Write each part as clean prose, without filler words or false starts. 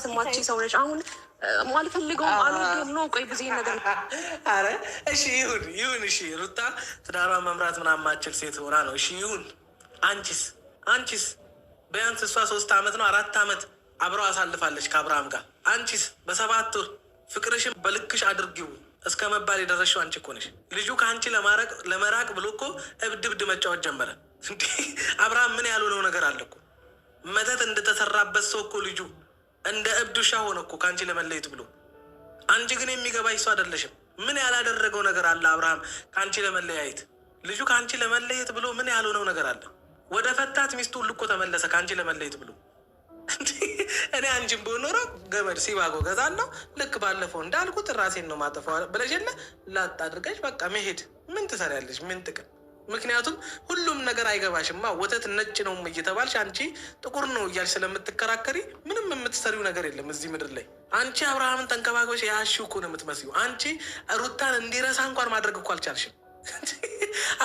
መምራት ማቺ ሰው ነች። አሁን ማልፈልገው አልወደውም ነው። ቆይ ብዙ ነገር አረ እሺ ይሁን እሺ ሩታ ትዳሯን መምራት ምናምን ማችል ሴት ሆና ነው። እሺ ይሁን። አንቺስ ቢያንስ እሷ 3 ዓመት ነው 4 ዓመት አብረው አሳልፋለች ከአብርሃም ጋር። አንቺስ በ7 ወር ፍቅርሽን በልክሽ አድርጊው እስከ መባል የደረስሽው አንቺ እኮ ነሽ። ልጁ ከአንቺ ለመራቅ ብሎ እኮ እብድ መጫወት ጀመረ። አብርሃም ምን ያልሆነው ነገር አለ እኮ መተት እንደተሰራበት ሰው እኮ ልጁ እንደ እብድ ውሻ ሆነ እኮ ከአንቺ ለመለየት ብሎ። አንቺ ግን የሚገባሽ ሰው አይደለሽም። ምን ያላደረገው ነገር አለ አብርሃም ከአንቺ ለመለያየት? ልጁ ከአንቺ ለመለየት ብሎ ምን ያልሆነው ነገር አለ? ወደ ፈታት ሚስቱ ሁሉ እኮ ተመለሰ ከአንቺ ለመለየት ብሎ። እኔ አንቺን ብሆን ኖሮ ገመድ ሲባጎ ገዛለሁ። ልክ ባለፈው እንዳልኩት ራሴን ነው ማጠፋው ብለሽ የለ ላጥ አድርገሽ በቃ መሄድ። ምን ትሰሪያለሽ? ምን ጥቅም? ምክንያቱም ሁሉም ነገር አይገባሽማ። ወተት ነጭ ነው እየተባልሽ አንቺ ጥቁር ነው እያልሽ ስለምትከራከሪ ምንም የምትሰሪው ነገር የለም እዚህ ምድር ላይ። አንቺ አብርሃምን ተንከባክበሽ ያሺው እኮ ነው የምትመስዩ። አንቺ ሩታን እንዲረሳ እንኳን ማድረግ እኮ አልቻልሽም።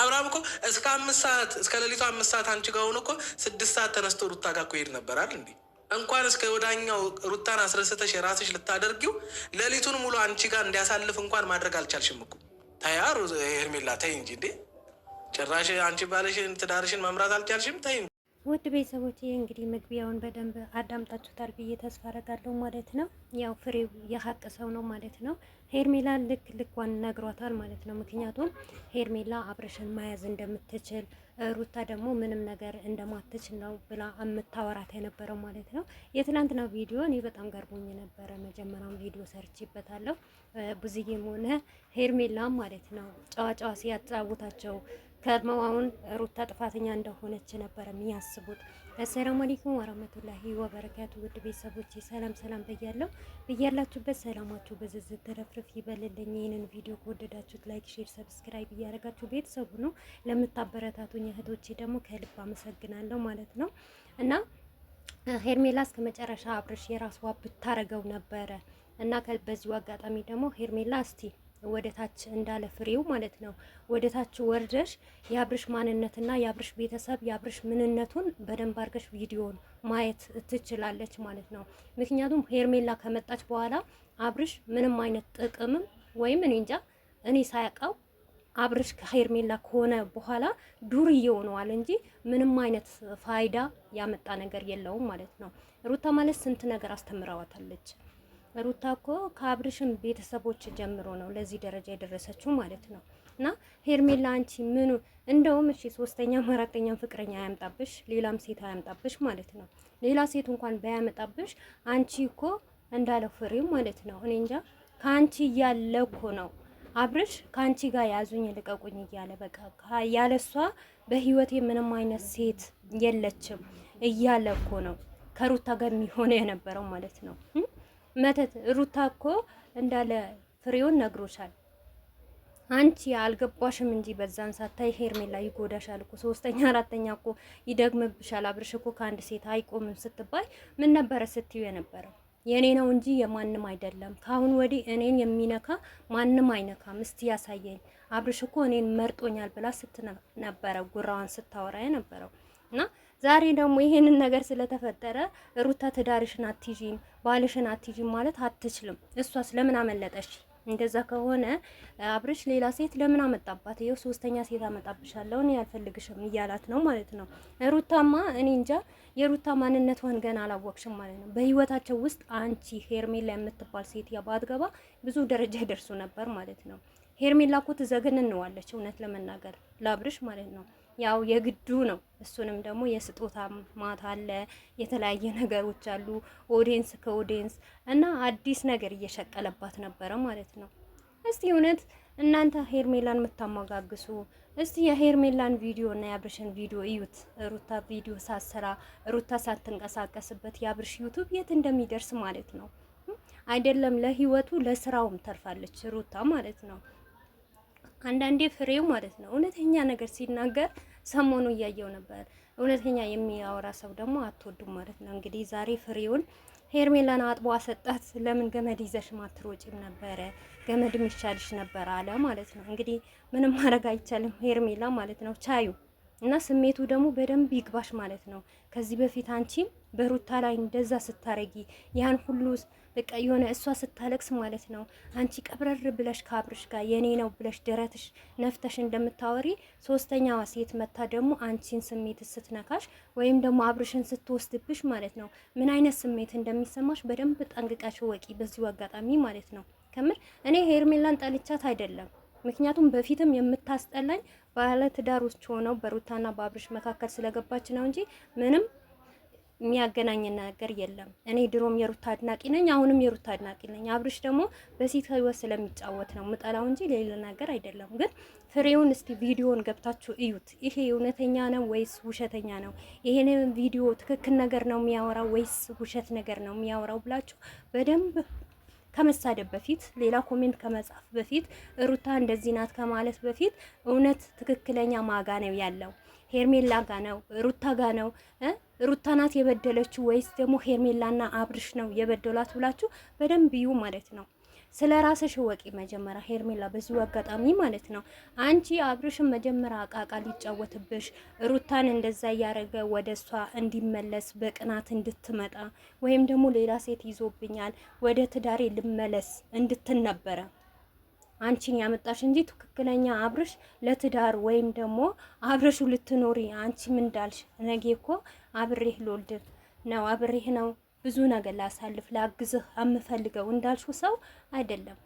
አብርሃም እኮ እስከ 5 ሰዓት እስከ ሌሊቱ 5 ሰዓት አንቺ ጋር ሆኖ እኮ 6 ሰዓት ተነስቶ ሩታ ጋር እኮ ሄድ ነበር አይደል እንዴ? እንኳን እስከ ወዳኛው ሩታን አስረስተሽ የራስሽ ልታደርጊው ሌሊቱን ሙሉ አንቺ ጋር እንዲያሳልፍ እንኳን ማድረግ አልቻልሽም እኮ። ታያሩ ሄርሜላ ተይ እንጂ እንዴ! ጭራሽ አንቺ ባለሽን ትዳርሽን መምራት አልቻልሽም። ተይ። ውድ ቤተሰቦች እንግዲህ መግቢያውን በደንብ አዳምጣችሁታል ብዬ ተስፋ አደርጋለሁ ማለት ነው። ያው ፍሬው የሀቅ ሰው ነው ማለት ነው። ሄርሜላ ልኳን ነግሯታል ማለት ነው። ምክንያቱም ሄርሜላ አብርሽን መያዝ እንደምትችል ሩታ ደግሞ ምንም ነገር እንደማትችል ነው ብላ የምታወራት የነበረው ማለት ነው። የትናንትና ቪዲዮ እኔ በጣም ገርሞኝ ነበረ። መጀመሪያውን ቪዲዮ ሰርቼበታለሁ። ብዙዬም ሆነ ሄርሜላ ማለት ነው ጨዋ ሲያጫውታቸው ከርመዋውን ሩታ ጥፋተኛ እንደሆነች ነበር የሚያስቡት። አሰላሙ አለይኩም ወራህመቱላሂ ወበረካቱ። ውድ ቤተሰቦች ሰላም በያላችሁበት ሰላማችሁ በዝዝት ተረፍርፍ ይበልልኝ። ይህንን ቪዲዮ ከወደዳችሁት ላይክ፣ ሼር፣ ሰብስክራይብ እያደረጋችሁ ቤተሰቡ ነው ለምታበረታቱኝ እህቶቼ ደግሞ ከልብ አመሰግናለሁ ማለት ነው። እና ሄርሜላ እስከ መጨረሻ አብርሽ የራሷ ብታረገው ነበረ እና በዚሁ አጋጣሚ ደግሞ ሄርሜላ እስቲ ወደ ታች እንዳለ ፍሬው ማለት ነው ወደ ታች ወርደሽ የአብርሽ ማንነትና የአብርሽ ቤተሰብ የአብርሽ ምንነቱን በደንብ አድርገሽ ቪዲዮን ማየት ትችላለች ማለት ነው። ምክንያቱም ሄርሜላ ከመጣች በኋላ አብርሽ ምንም አይነት ጥቅምም ወይም እኔ ሳያውቀው አብርሽ ከሄርሜላ ከሆነ በኋላ ዱርዬ ሆነዋል እንጂ ምንም አይነት ፋይዳ ያመጣ ነገር የለውም ማለት ነው። ሩታ ማለት ስንት ነገር አስተምራዋታለች። ሩታ እኮ ከአብርሽም ቤተሰቦች ጀምሮ ነው ለዚህ ደረጃ የደረሰችው ማለት ነው። እና ሄርሜላ አንቺ ምኑ እንደውም እሺ 3ኛም 4ኛም ፍቅረኛ አያምጣብሽ፣ ሌላም ሴት አያምጣብሽ ማለት ነው። ሌላ ሴት እንኳን ባያመጣብሽ አንቺ እኮ እንዳለው ፍሬው ማለት ነው እኔ እንጃ ካንቺ እያለ እኮ ነው አብርሽ ካንቺ ጋር ያዙኝ ልቀቁኝ እያለ በቃ ያለሷ በህይወቴ ምንም አይነት ሴት የለችም እያለ እኮ ነው ከሩታ ጋር የሚሆነ የነበረው ማለት ነው። መተት ሩታ እኮ እንዳለ ፍሬውን ነግሮሻል። አንቺ አልገባሽም እንጂ በዛን ሳታይ ሄርሜላ ይጎዳሻል እኮ 3ኛ 4ኛ እኮ ይደግምብሻል። አብርሽ እኮ ከአንድ ሴት አይቆምም ስትባይ ምን ነበረ ስትዩ የነበረው? የኔ ነው እንጂ የማንም አይደለም። ካሁን ወዲህ እኔን የሚነካ ማንም አይነካም። እስቲ ያሳየኝ። አብርሽ እኮ እኔን መርጦኛል ብላ ስትነበረ ጉራዋን ስታወራ የነበረው እና ዛሬ ደግሞ ይሄንን ነገር ስለተፈጠረ ሩታ ትዳርሽን አትይጂም ባልሽን አትይጂም ማለት አትችልም። እሷስ ለምን አመለጠሽ? እንደዛ ከሆነ አብርሽ ሌላ ሴት ለምን አመጣባት? ይኸው 3ኛ ሴት አመጣብሻለሁ እኔ አልፈልግሽም እያላት ነው ማለት ነው። ሩታማ እኔ እንጃ የሩታ ማንነቷን ገና አላወቅሽም ማለት ነው። በህይወታቸው ውስጥ አንቺ ሄርሜላ የምትባል ሴት ባትገባ ብዙ ደረጃ ይደርሱ ነበር ማለት ነው። ሄርሜላ እኮ ትዘገንነዋለች እውነት ለመናገር ለአብርሽ ማለት ነው። ያው የግዱ ነው። እሱንም ደግሞ የስጦታ ማታ አለ፣ የተለያየ ነገሮች አሉ። ኦዲየንስ ከኦዲየንስ እና አዲስ ነገር እየሸቀለባት ነበረ ማለት ነው። እስቲ እውነት እናንተ ሄርሜላን የምታማጋግሱ እስቲ የሄርሜላን ቪዲዮ እና የአብርሽን ቪዲዮ እዩት። ሩታ ቪዲዮ ሳሰራ ሩታ ሳትንቀሳቀስበት የአብርሽ ዩቲዩብ የት እንደሚደርስ ማለት ነው። አይደለም ለህይወቱ ለስራውም ተርፋለች ሩታ ማለት ነው። አንዳንዴ ፍሬው ማለት ነው እውነተኛ ነገር ሲናገር ሰሞኑ እያየው ነበር። እውነተኛ የሚያወራ ሰው ደግሞ አትወዱም ማለት ነው። እንግዲህ ዛሬ ፍሬውን ሄርሜላን አጥቦ አሰጣት። ለምን ገመድ ይዘሽ ማትሮጪም ነበረ? ገመድ ይሻልሽ ነበር አለ ማለት ነው። እንግዲህ ምንም ማድረግ አይቻልም ሄርሜላ ማለት ነው። ቻዩ እና ስሜቱ ደግሞ በደንብ ይግባሽ ማለት ነው። ከዚህ በፊት አንቺም በሩታ ላይ እንደዛ ስታረጊ ያን ሁሉ በቃ የሆነ እሷ ስታለቅስ ማለት ነው አንቺ ቀብረር ብለሽ ከአብርሽ ጋር የኔ ነው ብለሽ ደረትሽ ነፍተሽ እንደምታወሪ ሶስተኛዋ ሴት መታ ደግሞ አንቺን ስሜት ስትነካሽ ወይም ደግሞ አብርሽን ስትወስድብሽ ማለት ነው ምን አይነት ስሜት እንደሚሰማሽ በደንብ ጠንቅቀሽ ወቂ። በዚሁ አጋጣሚ ማለት ነው ከምር እኔ ሄርሜላን ጠልቻት አይደለም። ምክንያቱም በፊትም የምታስጠላኝ ባለ ትዳሮች ሆነው በሩታና በአብርሽ መካከል ስለገባች ነው እንጂ ምንም የሚያገናኝ ነገር የለም። እኔ ድሮም የሩታ አድናቂ ነኝ፣ አሁንም የሩታ አድናቂ ነኝ። አብርሽ ደግሞ በሴት ህይወት ስለሚጫወት ነው ምጠላው እንጂ ሌላ ነገር አይደለም። ግን ፍሬውን እስቲ ቪዲዮን ገብታችሁ እዩት። ይሄ እውነተኛ ነው ወይስ ውሸተኛ ነው? ይሄን ቪዲዮ ትክክል ነገር ነው የሚያወራው ወይስ ውሸት ነገር ነው የሚያወራው ብላችሁ በደንብ ከመሳደብ በፊት ሌላ ኮሜንት ከመጻፍ በፊት ሩታ እንደዚህ ናት ከማለት በፊት እውነት ትክክለኛ ማጋ ነው ያለው? ሄርሜላ ጋ ነው? ሩታ ጋ ነው? ሩታ ናት የበደለችው ወይስ ደግሞ ሄርሜላና አብርሽ ነው የበደሏት ብላችሁ በደንብ እዩ ማለት ነው። ስለ ራስሽ ወቂ መጀመሪያ ሄርሜላ። በዚሁ አጋጣሚ ማለት ነው አንቺ አብርሽን መጀመሪያ አቃቃ ሊጫወትብሽ ሩታን እንደዛ እያረገ ወደ እሷ እንዲመለስ በቅናት እንድትመጣ ወይም ደግሞ ሌላ ሴት ይዞብኛል ወደ ትዳሬ ልመለስ እንድትነበረ አንቺን ያመጣሽ እንጂ ትክክለኛ አብርሽ ለትዳር ወይም ደግሞ አብርሹ ልትኖሪ አንቺ ምን እንዳልሽ ነገ እኮ አብሬህ ልወልድ ነው አብሬህ ነው ብዙ ነገር ላሳልፍ ላግዝህ አምፈልገው እንዳልሽው ሰው አይደለም።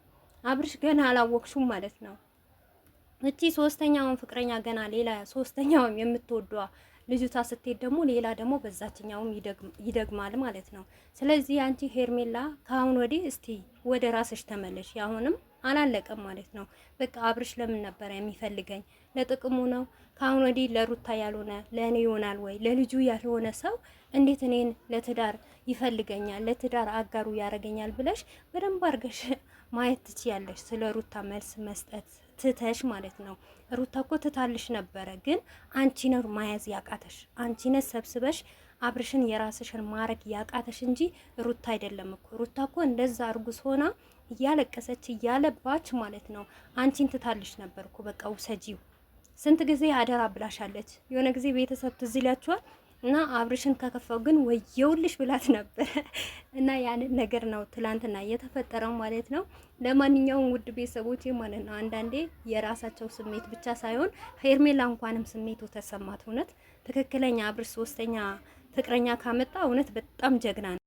አብርሽ ገና አላወቅሽም ማለት ነው። እቺ ሶስተኛውን ፍቅረኛ ገና ሌላ ሶስተኛውን የምትወደዋ ልጅቷ ስትሄድ ደግሞ ሌላ ደግሞ በዛችኛውም ይደግማል ማለት ነው። ስለዚህ አንቺ ሄርሜላ ከአሁን ወዲህ እስቲ ወደ ራስሽ ተመለሽ። ያሁንም አላለቀም ማለት ነው። በቃ አብርሽ ለምን ነበር የሚፈልገኝ? ለጥቅሙ ነው። ከአሁን ወዲህ ለሩታ ያልሆነ ለእኔ ይሆናል ወይ? ለልጁ ያልሆነ ሰው እንዴት እኔን ለትዳር ይፈልገኛል? ለትዳር አጋሩ ያደርገኛል ብለሽ በደንብ አድርገሽ ማየት ትችያለሽ። ስለ ሩታ መልስ መስጠት ትተሽ ማለት ነው። ሩታ እኮ ትታልሽ ነበረ፣ ግን አንቺ ነው ማያዝ ያቃተሽ። አንቺ ነሽ ሰብስበሽ አብርሽን የራስሽን ማረግ ያቃተሽ እንጂ ሩታ አይደለም እኮ። ሩታ እኮ እንደዛ እርጉዝ ሆና እያለቀሰች እያለባች ማለት ነው አንቺን ትታልሽ ነበር እኮ። በቃ ውሰጂው። ስንት ጊዜ አደራ ብላሻለች። የሆነ ጊዜ ቤተሰብ ትዝ ይላችኋል። እና አብርሽን ከከፋው ግን ወየውልሽ ብላት ነበር። እና ያንን ነገር ነው ትላንትና የተፈጠረው ማለት ነው። ለማንኛውም ውድ ቤተሰቦቼ ማለት ነው አንዳንዴ የራሳቸው ስሜት ብቻ ሳይሆን ሄርሜላ እንኳንም ስሜቱ ተሰማት። እውነት ትክክለኛ አብርሽ ሶስተኛ ፍቅረኛ ካመጣ እውነት በጣም ጀግና ነው።